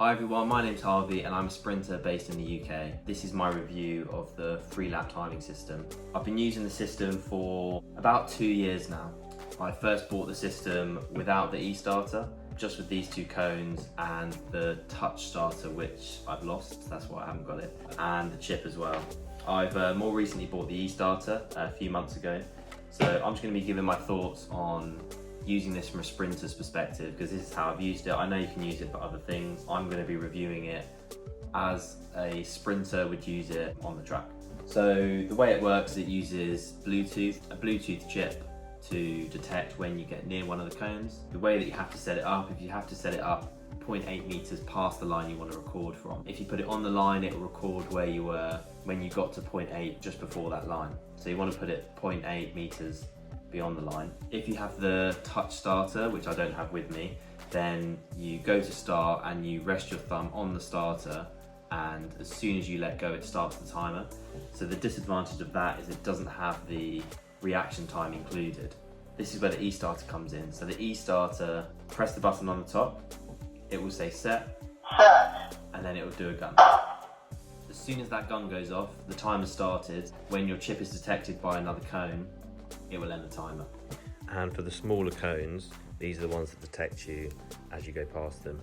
Hi everyone, my name's Harvey and I'm a sprinter based in the UK. This is my review of the Freelap Timing System. I've been using the system for about 2 years now. I first bought the system without the e-starter, just with these two cones and the touch starter, which I've lost, that's why I haven't got it, and the chip as well. I've more recently bought the e-starter a few months ago, so I'm just going to be giving my thoughts on using this from a sprinter's perspective, because this is how I've used it. I know you can use it for other things. I'm going to be reviewing it as a sprinter would use it on the track. So the way it works, it uses a Bluetooth chip to detect when you get near one of the cones. The way that you have to set it up, if you have to set it up 0.8 meters past the line you want to record from. If you put it on the line, it will record where you were when you got to 0.8 just before that line. So you want to put it 0.8 meters beyond the line. If you have the touch starter, which I don't have with me, then you go to start and you rest your thumb on the starter, and as soon as you let go, it starts the timer. So the disadvantage of that is it doesn't have the reaction time included. This is where the e-starter comes in. So the e-starter, press the button on the top, it will say set, and then it will do a gun. As soon as that gun goes off, the timer started. When your chip is detected by another cone, it will end the timer. And for the smaller cones, these are the ones that detect you as you go past them.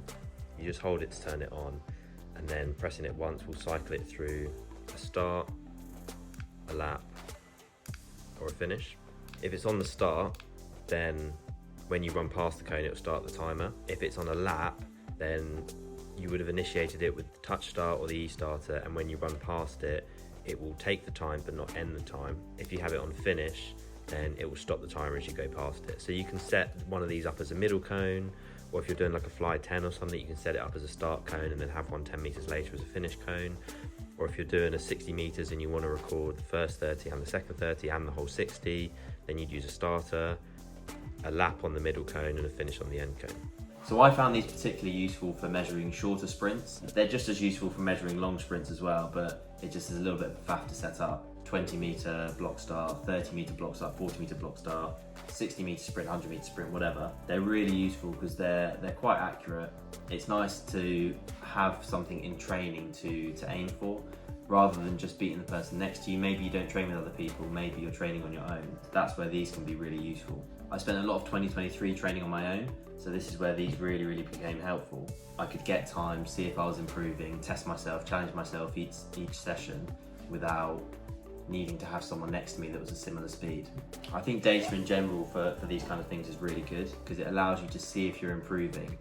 You just hold it to turn it on, and then pressing it once will cycle it through a start, a lap, or a finish. If it's on the start, then when you run past the cone, it will start the timer. If it's on a lap, then you would have initiated it with the touch start or the e-starter, and when you run past it, it will take the time but not end the time. If you have it on finish, then it will stop the timer as you go past it. So you can set one of these up as a middle cone, or if you're doing like a fly 10 or something, you can set it up as a start cone and then have one 10 meters later as a finish cone. Or if you're doing a 60 meters and you want to record the first 30 and the second 30 and the whole 60, then you'd use a starter, a lap on the middle cone, and a finish on the end cone. So I found these particularly useful for measuring shorter sprints. They're just as useful for measuring long sprints as well, but it just is a little bit of a faff to set up. 20 meter block start, 30 meter block start, 40 meter block start, 60 meter sprint, 100 meter sprint, whatever. They're really useful because they're quite accurate. It's nice to have something in training to aim for, rather than just beating the person next to you. Maybe you don't train with other people, maybe you're training on your own. That's where these can be really useful. I spent a lot of 2023 training on my own, so this is where these really became helpful. I could get time, see if I was improving, test myself, challenge myself each session without needing to have someone next to me that was a similar speed. I think data in general for these kind of things is really good because it allows you to see if you're improving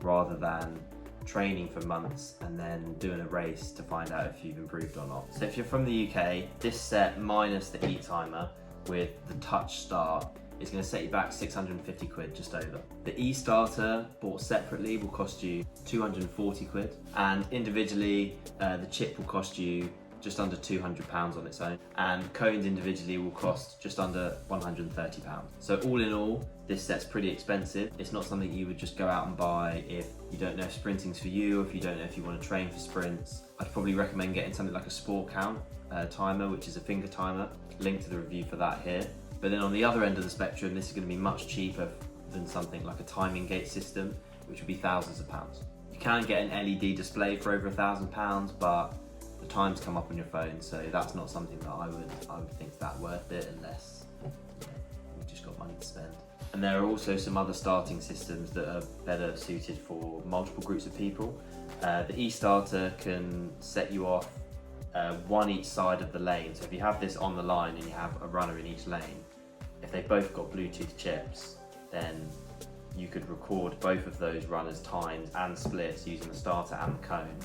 rather than training for months and then doing a race to find out if you've improved or not. So if you're from the UK, this set minus the e-timer with the touch start is going to set you back 650 quid, just over. The e-starter bought separately will cost you 240 quid, and individually the chip will cost you just under £200 on its own, and cones individually will cost just under £130. So all in all, this set's pretty expensive. It's not something you would just go out and buy if you don't know if sprinting's for you, or if you don't know if you want to train for sprints. I'd probably recommend getting something like a sport count timer, which is a finger timer. Link to the review for that here. But then on the other end of the spectrum, this is going to be much cheaper than something like a timing gate system, which would be thousands of pounds. You can get an LED display for over £1,000, but the times come up on your phone, so that's not something that I would think that worth it unless you've just got money to spend. And there are also some other starting systems that are better suited for multiple groups of people. The e-starter can set you off one each side of the lane. So if you have this on the line and you have a runner in each lane, if they've both got Bluetooth chips, then you could record both of those runners' times and splits using the starter and the cone.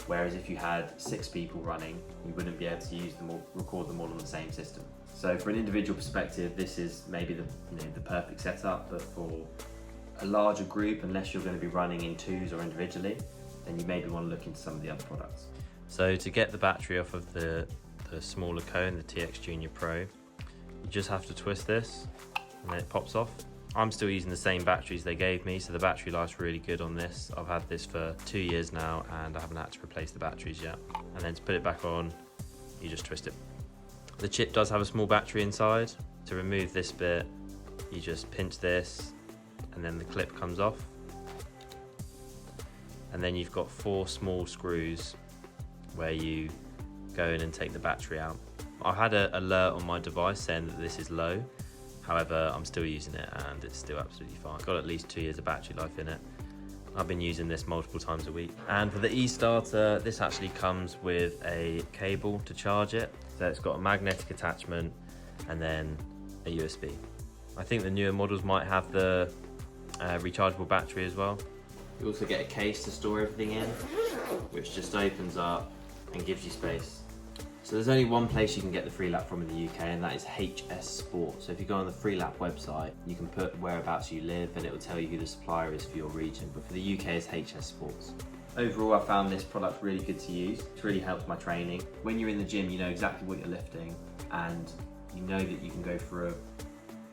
Whereas if you had 6 people running, you wouldn't be able to use them all, record them all on the same system. So for an individual perspective, this is maybe the perfect setup, but for a larger group, unless you're going to be running in twos or individually, then you maybe want to look into some of the other products. So to get the battery off of the smaller cone, the TX Junior Pro, you just have to twist this and then it pops off. I'm still using the same batteries they gave me, so the battery life's really good on this. I've had this for 2 years now and I haven't had to replace the batteries yet. And then to put it back on, you just twist it. The chip does have a small battery inside. To remove this bit, you just pinch this and then the clip comes off. and then you've got 4 small screws where you go in and take the battery out. I had an alert on my device saying that this is low, however I'm still using it and it's still absolutely fine. I've got at least 2 years of battery life in it. I've been using this multiple times a week. And for the e-starter, this actually comes with a cable to charge it. So it's got a magnetic attachment and then a USB. I think the newer models might have the rechargeable battery as well. You also get a case to store everything in, which just opens up and gives you space. So there's only one place you can get the Freelap from in the UK, and that is HS Sport. So if you go on the Freelap website, you can put whereabouts you live and it will tell you who the supplier is for your region. But for the UK, it's HS Sports. Overall, I found this product really good to use. It's really helped my training. When you're in the gym, you know exactly what you're lifting and you know that you can go for a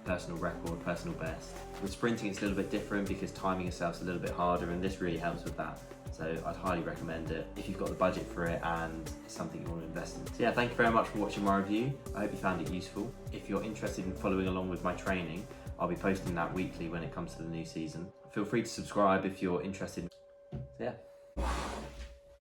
personal record, personal best. With sprinting, it's a little bit different because timing yourself's a little bit harder, and this really helps with that. So I'd highly recommend it if you've got the budget for it and it's something you want to invest in. So yeah, thank you very much for watching my review. I hope you found it useful. If you're interested in following along with my training, I'll be posting that weekly when it comes to the new season. Feel free to subscribe if you're interested. So yeah.